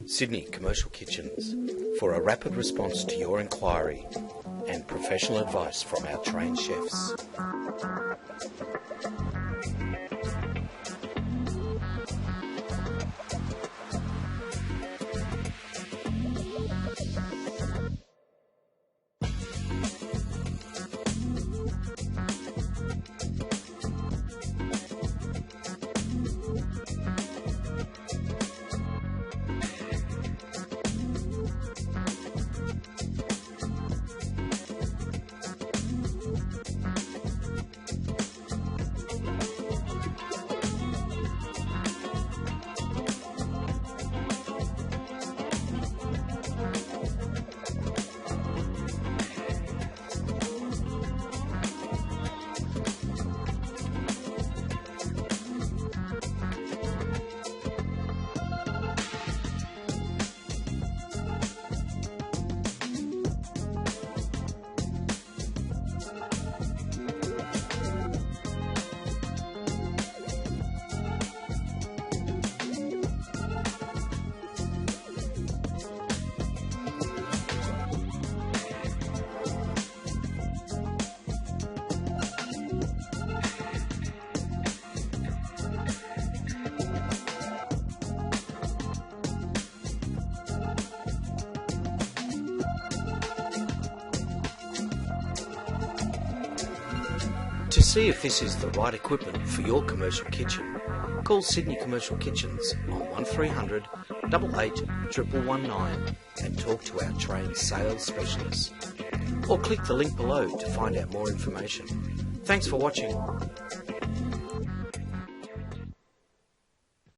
Sydney Commercial Kitchens, for a rapid response to your inquiry and professional advice from our trained chefs. To see if this is the right equipment for your commercial kitchen, call Sydney Commercial Kitchens on 1300 88 1119 and talk to our trained sales specialists. Or click the link below to find out more information. Thanks for watching.